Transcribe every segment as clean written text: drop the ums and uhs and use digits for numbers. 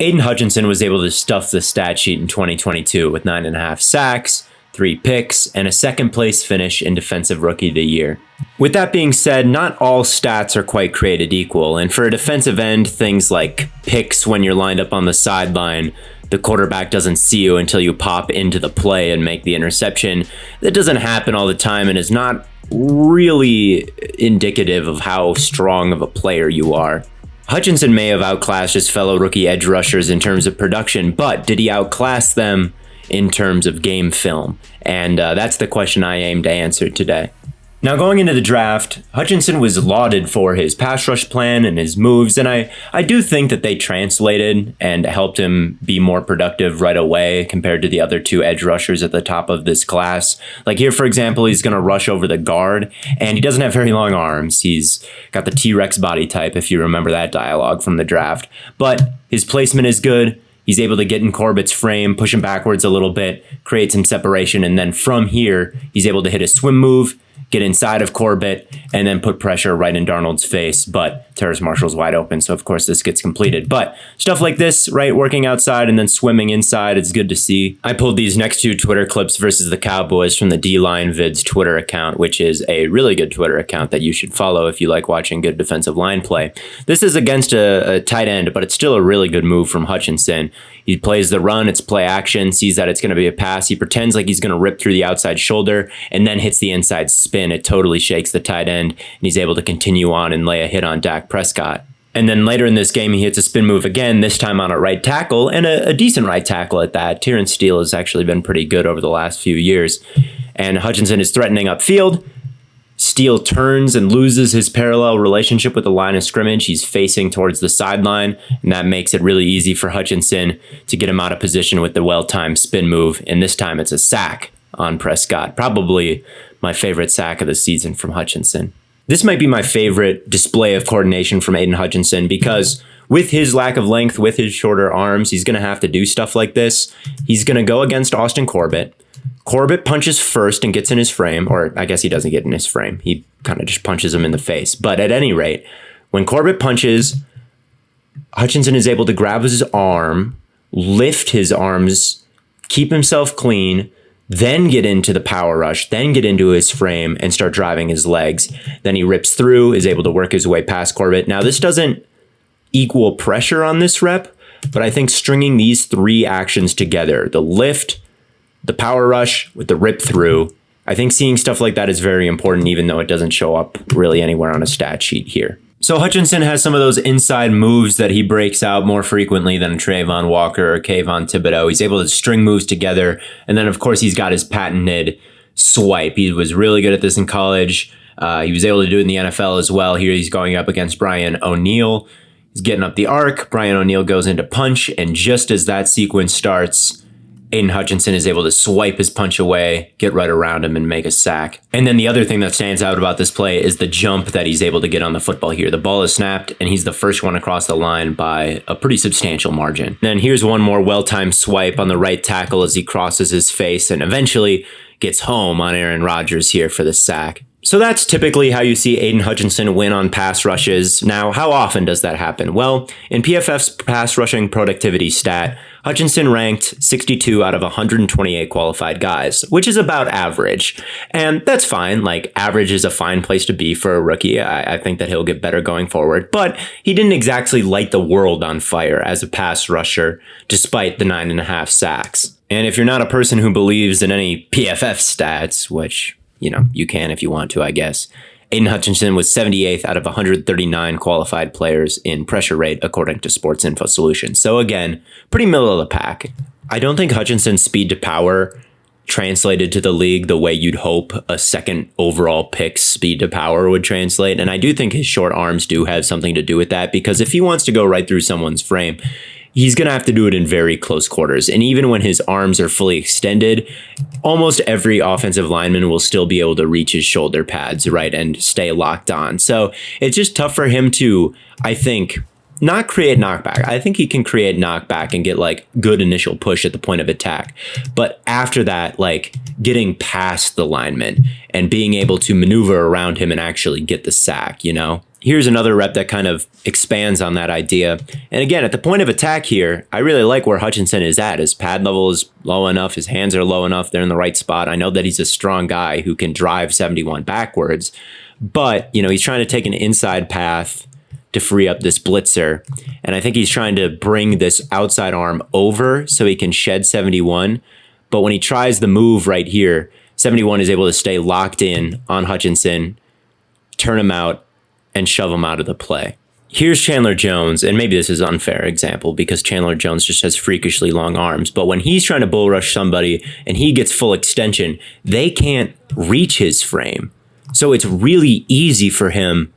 Aidan Hutchinson was able to stuff the stat sheet in 2022 with 9.5 sacks, 3 picks, and a second-place finish in Defensive Rookie of the Year. With that being said, not all stats are quite created equal, and for a defensive end, things like picks when you're lined up on the sideline, the quarterback doesn't see you until you pop into the play and make the interception. That doesn't happen all the time and is not really indicative of how strong of a player you are. Hutchinson may have outclassed his fellow rookie edge rushers in terms of production, but did he outclass them in terms of game film? And that's the question I aim to answer today. Now, going into the draft, Hutchinson was lauded for his pass rush plan and his moves, and I do think that they translated and helped him be more productive right away compared to the other 2 edge rushers at the top of this class. Like here, for example, he's going to rush over the guard, and he doesn't have very long arms. He's got the T-Rex body type, if you remember that dialogue from the draft. But his placement is good. He's able to get in Corbett's frame, push him backwards a little bit, create some separation, and then from here, he's able to hit a swim move, get inside of Corbett, and then put pressure right in Darnold's face, but Terrace Marshall's wide open, so of course this gets completed. But stuff like this, right, working outside and then swimming inside, it's good to see. I pulled these next 2 Twitter clips versus the Cowboys from the D-Line Vids Twitter account, which is a really good Twitter account that you should follow if you like watching good defensive line play. This is against a tight end, but it's still a really good move from Hutchinson. He plays the run, it's play action, sees that it's going to be a pass. He pretends like he's going to rip through the outside shoulder and then hits the inside spin. It totally shakes the tight end, and he's able to continue on and lay a hit on Dak Prescott. And then later in this game, he hits a spin move again, this time on a right tackle, and a decent right tackle at that. Terrence Steele has actually been pretty good over the last few years. And Hutchinson is threatening upfield. Steele turns and loses his parallel relationship with the line of scrimmage. He's facing towards the sideline, and that makes it really easy for Hutchinson to get him out of position with the well-timed spin move. And this time it's a sack on Prescott. Probably my favorite sack of the season from Hutchinson. This might be my favorite display of coordination from Aidan Hutchinson because with his lack of length, with his shorter arms, he's going to have to do stuff like this. He's going to go against Austin Corbett. Corbett punches first and gets in his frame, or I guess he doesn't get in his frame. He kind of just punches him in the face. But at any rate, when Corbett punches, Hutchinson is able to grab his arm, lift his arms, keep himself clean, then get into the power rush, then get into his frame and start driving his legs. Then he rips through, is able to work his way past Corbett. Now, this doesn't equal pressure on this rep, but I think stringing these 3 actions together, the lift, the power rush with the rip through, I think seeing stuff like that is very important, even though it doesn't show up really anywhere on a stat sheet here. So Hutchinson has some of those inside moves that he breaks out more frequently than a Trayvon Walker or Kayvon Thibodeau. He's able to string moves together. And then, of course, he's got his patented swipe. He was really good at this in college. He was able to do it in the NFL as well. Here he's going up against Brian O'Neill. He's getting up the arc. Brian O'Neill goes into punch. And just as that sequence starts, Aidan Hutchinson is able to swipe his punch away, get right around him, and make a sack. And then the other thing that stands out about this play is the jump that he's able to get on the football here. The ball is snapped, and he's the first one across the line by a pretty substantial margin. Then here's one more well-timed swipe on the right tackle as he crosses his face and eventually gets home on Aaron Rodgers here for the sack. So that's typically how you see Aidan Hutchinson win on pass rushes. Now, how often does that happen? Well, in PFF's pass rushing productivity stat, Hutchinson ranked 62 out of 128 qualified guys, which is about average. And that's fine. Like, average is a fine place to be for a rookie. I think that he'll get better going forward. But he didn't exactly light the world on fire as a pass rusher, despite the 9.5 sacks. And if you're not a person who believes in any PFF stats, which, you can if you want to, I guess, Aidan Hutchinson was 78th out of 139 qualified players in pressure rate, according to Sports Info Solutions. So again, pretty middle of the pack. I don't think Hutchinson's speed to power translated to the league the way you'd hope a second overall pick's speed to power would translate. And I do think his short arms do have something to do with that, because if he wants to go right through someone's frame, he's going to have to do it in very close quarters. And even when his arms are fully extended, almost every offensive lineman will still be able to reach his shoulder pads, right, and stay locked on. So it's just tough for him to, I think, not create knockback. I think he can create knockback and get like good initial push at the point of attack. But after that, like getting past the lineman and being able to maneuver around him and actually get the sack, Here's another rep that kind of expands on that idea. And again, at the point of attack here, I really like where Hutchinson is at. His pad level is low enough. His hands are low enough. They're in the right spot. I know that he's a strong guy who can drive 71 backwards, but he's trying to take an inside path to free up this blitzer. And I think he's trying to bring this outside arm over so he can shed 71. But when he tries the move right here, 71 is able to stay locked in on Hutchinson, turn him out, and shove him out of the play. Here's Chandler Jones, and maybe this is an unfair example because Chandler Jones just has freakishly long arms, but when he's trying to bull rush somebody and he gets full extension, they can't reach his frame. So it's really easy for him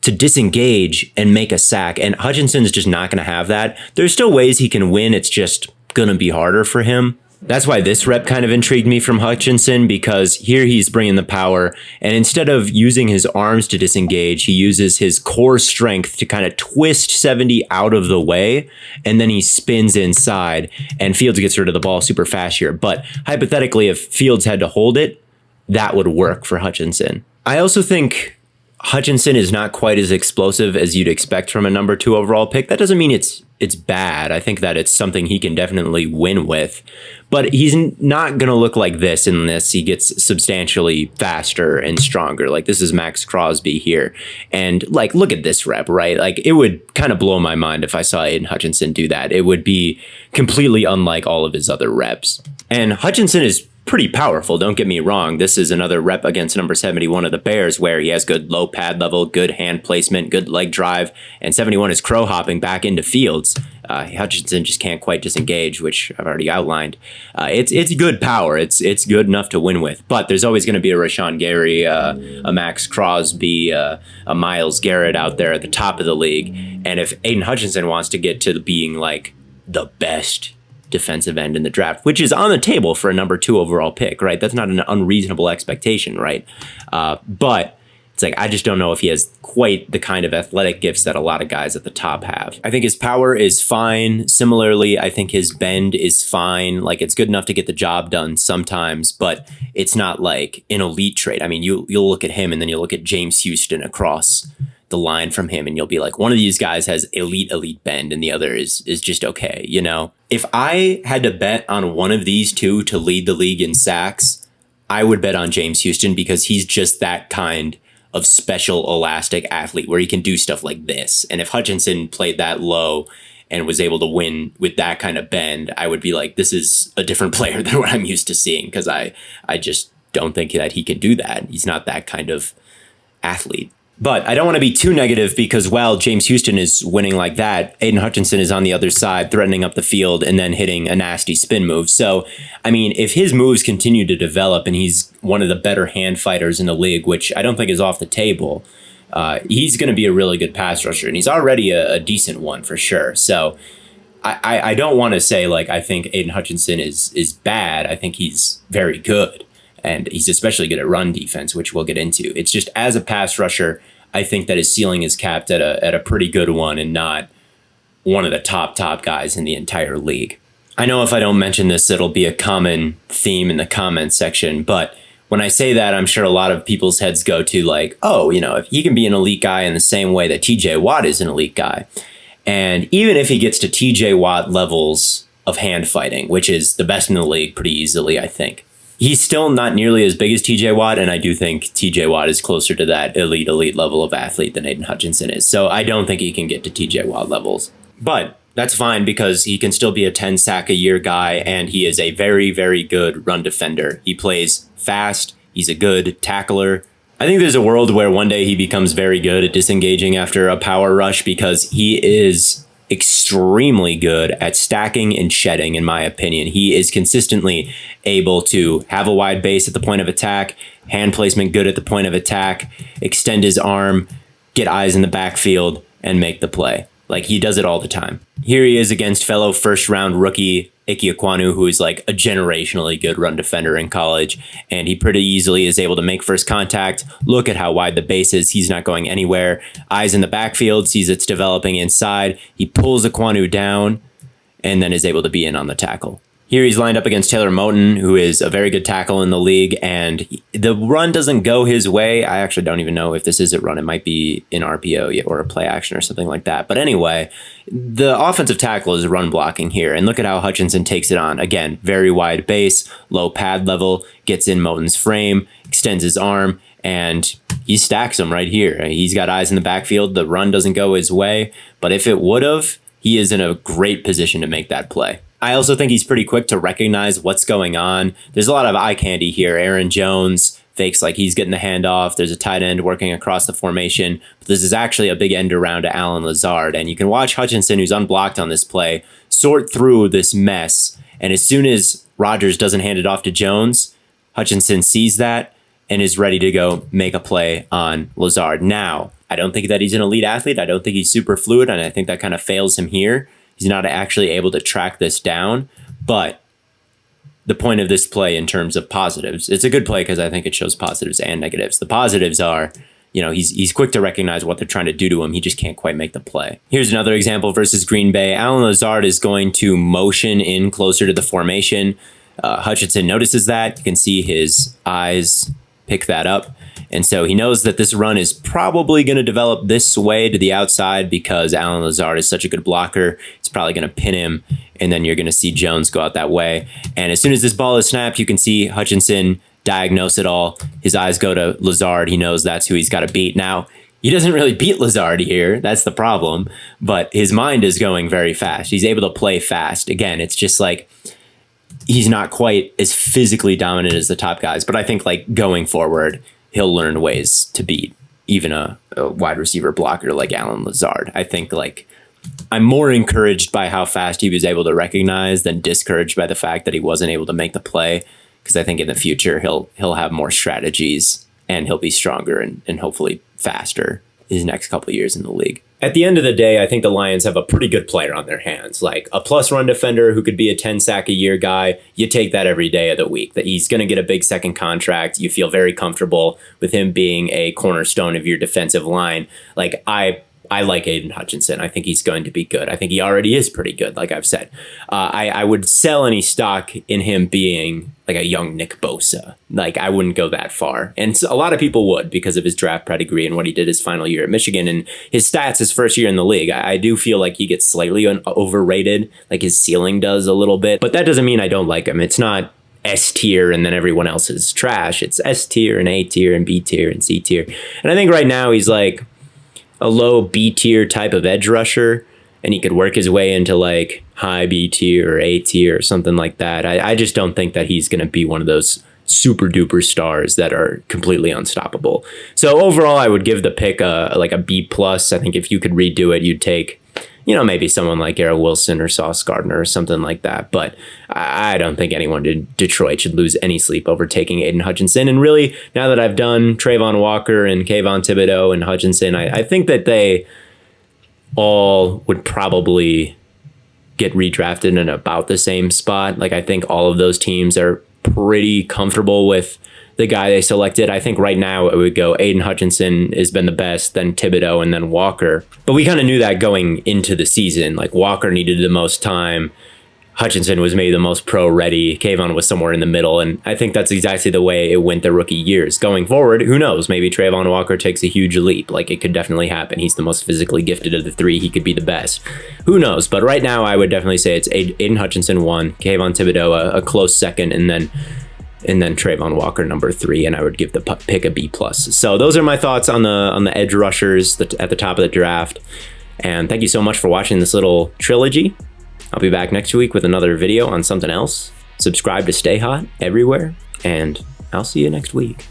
to disengage and make a sack, and Hutchinson's just not going to have that. There's still ways he can win, it's just going to be harder for him. That's why this rep kind of intrigued me from Hutchinson, because here he's bringing the power, and instead of using his arms to disengage, he uses his core strength to kind of twist 70 out of the way, and then he spins inside, and Fields gets rid of the ball super fast here. But hypothetically, if Fields had to hold it, that would work for Hutchinson. I also think Hutchinson is not quite as explosive as you'd expect from a number 2 overall pick. That doesn't mean it's bad. I think that it's something he can definitely win with, but he's not going to look like this unless he gets substantially faster and stronger. Like, this is Max Crosby here. And like, look at this rep, right? Like, it would kind of blow my mind if I saw Aidan Hutchinson do that. It would be completely unlike all of his other reps. And Hutchinson is pretty powerful, don't get me wrong. This is another rep against number 71 of the Bears where he has good low pad level, good hand placement, good leg drive, and 71 is crow hopping back into Fields. Hutchinson just can't quite disengage, which I've already outlined. It's good power. It's good enough to win with, but there's always going to be a Rashawn Gary, a Max Crosby, a Myles Garrett out there at the top of the league. And if Aidan Hutchinson wants to get to being like the best defensive end in the draft, which is on the table for a number 2 overall pick, right? That's not an unreasonable expectation, right? But it's like, I just don't know if he has quite the kind of athletic gifts that a lot of guys at the top have. I think his power is fine. Similarly, I think his bend is fine. Like, it's good enough to get the job done sometimes, but it's not like an elite trait. I mean, you'll look at him and then you'll look at James Houston across the line from him and you'll be like, one of these guys has elite bend and the other is just okay. If I had to bet on one of these two to lead the league in sacks, I would bet on James Houston, because he's just that kind of special elastic athlete where he can do stuff like this. And if Hutchinson played that low and was able to win with that kind of bend, I would be like, this is a different player than what I'm used to seeing, because I just don't think that he can do that. He's not that kind of athlete. But I don't want to be too negative, because while James Houston is winning like that, Aidan Hutchinson is on the other side, threatening up the field and then hitting a nasty spin move. So, I mean, if his moves continue to develop and he's one of the better hand fighters in the league, which I don't think is off the table, he's going to be a really good pass rusher, and he's already a decent one for sure. So I don't want to say, like, I think Aidan Hutchinson is bad. I think he's very good. And he's especially good at run defense, which we'll get into. It's just, as a pass rusher, I think that his ceiling is capped at a pretty good one and not one of the top guys in the entire league. I know if I don't mention this, it'll be a common theme in the comments section, but when I say that, I'm sure a lot of people's heads go to like, oh, if he can be an elite guy in the same way that TJ Watt is an elite guy. And even if he gets to TJ Watt levels of hand fighting, which is the best in the league pretty easily, I think, he's still not nearly as big as TJ Watt, and I do think TJ Watt is closer to that elite level of athlete than Aidan Hutchinson is. So I don't think he can get to TJ Watt levels. But that's fine, because he can still be a 10 sack a year guy, and he is a very, very good run defender. He plays fast. He's a good tackler. I think there's a world where one day he becomes very good at disengaging after a power rush, because he is extremely good at stacking and shedding, in my opinion. He is consistently able to have a wide base at the point of attack, hand placement good at the point of attack, extend his arm, get eyes in the backfield, and make the play. Like, he does it all the time. Here he is against fellow first-round rookie Ike Ekwonu, who is like a generationally good run defender in college, and he pretty easily is able to make first contact. Look at how wide the base is. He's not going anywhere. Eyes in the backfield, sees it's developing inside. He pulls Ekwonu down and then is able to be in on the tackle. Here he's lined up against Taylor Moton, who is a very good tackle in the league, and the run doesn't go his way. I actually don't even know if this is a run. It might be an RPO or a play action or something like that. But anyway, the offensive tackle is run blocking here, and look at how Hutchinson takes it on. Again, very wide base, low pad level, gets in Moton's frame, extends his arm, and he stacks him right here. He's got eyes in the backfield. The run doesn't go his way, but if it would have, he is in a great position to make that play. I also think he's pretty quick to recognize what's going on. There's a lot of eye candy here. Aaron Jones fakes like he's getting the handoff. There's a tight end working across the formation. But this is actually a big end around to Allen Lazard. And you can watch Hutchinson, who's unblocked on this play, sort through this mess. And as soon as Rodgers doesn't hand it off to Jones, Hutchinson sees that and is ready to go make a play on Lazard. Now, I don't think that he's an elite athlete. I don't think he's super fluid, and I think that kind of fails him here. He's not actually able to track this down, but the point of this play in terms of positives, it's a good play because I think it shows positives and negatives. The positives are, he's quick to recognize what they're trying to do to him. He just can't quite make the play. Here's another example versus Green Bay. Allen Lazard is going to motion in closer to the formation. Hutchinson notices that. You can see his eyes pick that up. And so he knows that this run is probably going to develop this way to the outside because Allen Lazard is such a good blocker. It's probably going to pin him, and then you're going to see Jones go out that way. And as soon as this ball is snapped, you can see Hutchinson diagnose it all. His eyes go to Lazard. He knows that's who he's got to beat. Now, he doesn't really beat Lazard here. That's the problem. But his mind is going very fast. He's able to play fast. Again, it's just like he's not quite as physically dominant as the top guys. But I think like going forward, he'll learn ways to beat even a wide receiver blocker like Allen Lazard. I think like I'm more encouraged by how fast he was able to recognize than discouraged by the fact that he wasn't able to make the play, because I think in the future he'll have more strategies and he'll be stronger and hopefully faster his next couple of years in the league. At the end of the day, I think the Lions have a pretty good player on their hands, like a plus run defender who could be a 10 sack a year guy. You take that every day of the week, that he's going to get a big second contract. You feel very comfortable with him being a cornerstone of your defensive line. Like I like Aidan Hutchinson. I think he's going to be good. I think he already is pretty good, like I've said. I would sell any stock in him being like a young Nick Bosa. Like, I wouldn't go that far. And a lot of people would because of his draft pedigree and what he did his final year at Michigan and his stats his first year in the league. I do feel like he gets slightly overrated, like his ceiling does a little bit. But that doesn't mean I don't like him. It's not S tier and then everyone else is trash. It's S tier and A tier and B tier and C tier. And I think right now he's like a low B tier type of edge rusher, and he could work his way into like high B tier or A tier or something like that. I just don't think that he's going to be one of those super duper stars that are completely unstoppable. So overall, I would give the pick like a B plus. I think if you could redo it, you'd take, maybe someone like Garrett Wilson or Sauce Gardner or something like that. But I don't think anyone in Detroit should lose any sleep over taking Aidan Hutchinson. And really, now that I've done Trayvon Walker and Kayvon Thibodeau and Hutchinson, I think that they all would probably get redrafted in about the same spot. Like, I think all of those teams are pretty comfortable with the guy they selected. I think right now it would go Aidan Hutchinson has been the best, then Thibodeau, and then Walker. But we kind of knew that going into the season. Like, Walker needed the most time. Hutchinson was maybe the most pro-ready. Kayvon was somewhere in the middle. And I think that's exactly the way it went the rookie years. Going forward, who knows? Maybe Trayvon Walker takes a huge leap. Like, it could definitely happen. He's the most physically gifted of the three. He could be the best. Who knows? But right now, I would definitely say it's Aidan Hutchinson 1, Kayvon Thibodeau a close second, and then Trayvon Walker number 3, and I would give the pick a B plus. So those are my thoughts on the edge rushers at the top of the draft. And thank you so much for watching this little trilogy. I'll be back next week with another video on something else. Subscribe to stay hot everywhere, and I'll see you next week.